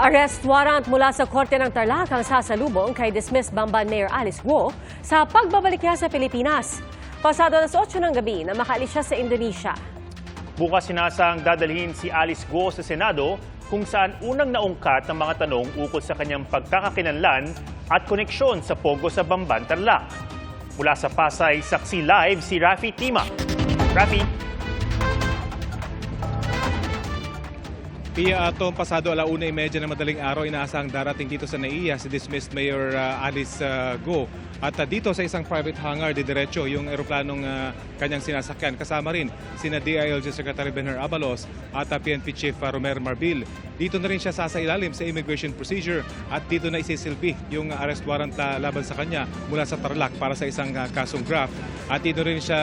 Arrest warrant mula sa Korte ng Tarlac ang sasalubong kay dismissed Bamban Mayor Alice Guo sa pagbabalik niya sa Pilipinas. Pasado alas 8 ng gabi na makaalis siya sa Indonesia. Bukas sinasang dadalhin si Alice Guo sa Senado kung saan unang naungkat ng mga tanong ukol sa kanyang pagkakakilanlan at koneksyon sa Pogo sa Bamban, Tarlac. Mula sa Pasay, saksi live si Rafi Tima. Rafi? Pia, atong pasado alauna medya na madaling araw, inaasang darating dito sa NAIA si dismissed Mayor Alice Guo. At dito sa isang private hangar, diretso yung eroplanong kanyang sinasakyan. Kasama rin sina DILG Secretary Benher Abalos at PNP Chief Romer Marbil. Dito na rin siya sasailalim sa immigration procedure at dito na isisilbi yung arrest warrant laban sa kanya mula sa Tarlac para sa isang kasong graft. At dito rin siya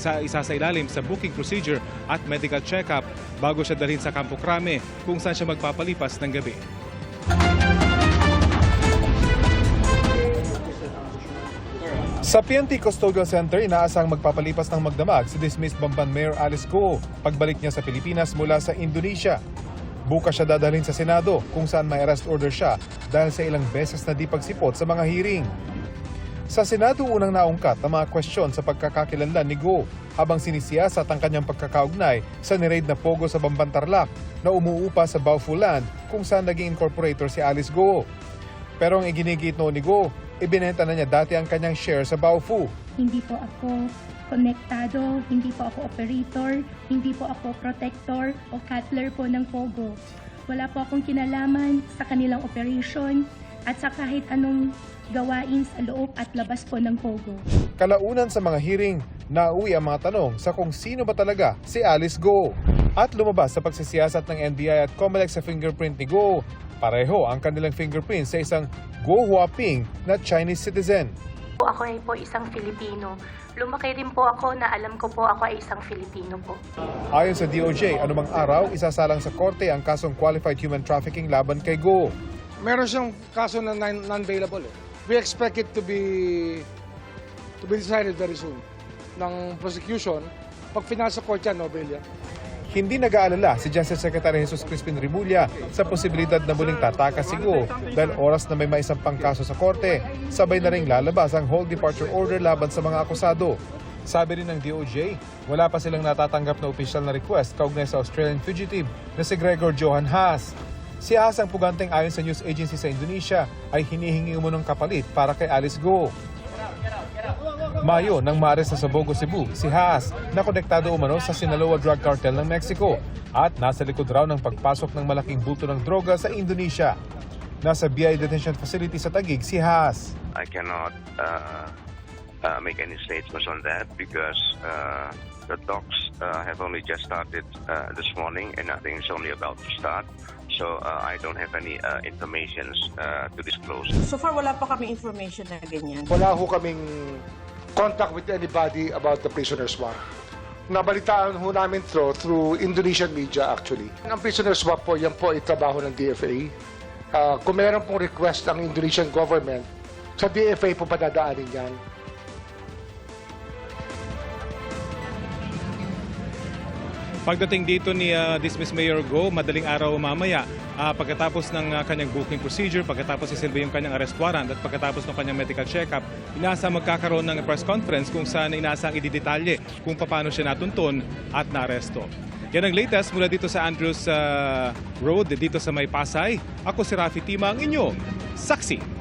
isasailalim sa booking procedure at medical check-up bago siya dalhin sa Campo Crame kung saan siya magpapalipas ng gabi. Sa PNP Custodial Center, inaasang magpapalipas ng magdamag si dismissed Bamban Mayor Alice Guo pagbalik niya sa Pilipinas mula sa Indonesia. Bukas siya dadalhin sa Senado kung saan may arrest order siya dahil sa ilang beses na di pagsipot sa mga hearing. Sa Senado, unang naungkat ang mga kwestiyon sa pagkakakilanlan ni Guo habang sinisiyasat ang kanyang pagkakaugnay sa niraid na Pogo sa Bamban, Tarlac na umuupa sa Baofu Land kung saan naging incorporator si Alice Guo. Pero ang iginigit noon ni Guo, ibinenta na niya dati ang kanyang share sa Baofu. Hindi po ako konektado, hindi po ako operator, hindi po ako protector o cutler po ng Pogo. Wala po akong kinalaman sa kanilang operation at sa kahit anong gawain sa loob at labas po ng Pogo. Kalaunan sa mga hearing, nauwi ang mga tanong sa kung sino ba talaga si Alice Guo. At lumabas sa pagsisiyasat ng NBI at COMELEC sa fingerprint ni Guo. Pareho ang kanilang fingerprint sa isang Guo Huaping na Chinese citizen. Ako ay po isang Filipino. Lumaki rin po ako na alam ko po ako ay isang Filipino po. Ayon sa DOJ, anumang araw, isasalang sa korte ang kasong qualified human trafficking laban kay Guo. Meron siyang kaso na non-bailable. We expect it to be decided very soon ng prosecution. Pag pinasa court yan, no bail yan. Hindi nag-aalala si Justice Secretary Jesus Crispin Remulla sa posibilidad na muling tatakas si Guo dahil oras na may maisampang kaso sa korte, sabay na ring lalabas ang hold departure order laban sa mga akusado. Sabi rin ng DOJ, wala pa silang natatanggap na opisyal na request kaugnay sa Australian fugitive na si Gregor Johan Haas. Si Haas ang puganteng ayon sa news agency sa Indonesia ay hinihingi umunong kapalit para kay Alice Guo. Mayo nang maaresto sa Bogo, Cebu, si Haas na konektado umano sa Sinaloa Drug Cartel ng Mexico at nasa likod raw ng pagpasok ng malaking bulto ng droga sa Indonesia. Nasa BI detention facility sa Taguig si Haas. I cannot make any statements on that because the talks have only just started this morning and nothing is only about to start. So I don't have any information to disclose. So far, wala pa kami information na ganyan. Wala ho kaming contact with anybody about the prisoner swap. Nabalitaan ho namin through Indonesian media actually. Ang prisoner swap po, yan po ay trabaho ng DFA. Kung meron pong request ang Indonesian government, sa DFA po padadaanin yan. Pagdating dito ni dismissed Mayor Guo, madaling araw mamaya, pagkatapos ng kanyang booking procedure, pagkatapos isilbi yung kanyang arrest warrant at pagkatapos ng kanyang medical check-up, inaasa magkakaroon ng press conference kung saan inaasang ididetalye kung paano siya natuntun at naaresto. Yan ang latest mula dito sa Andrews Road, dito sa May Pasay. Ako si Rafi Tima, ang inyong saksi.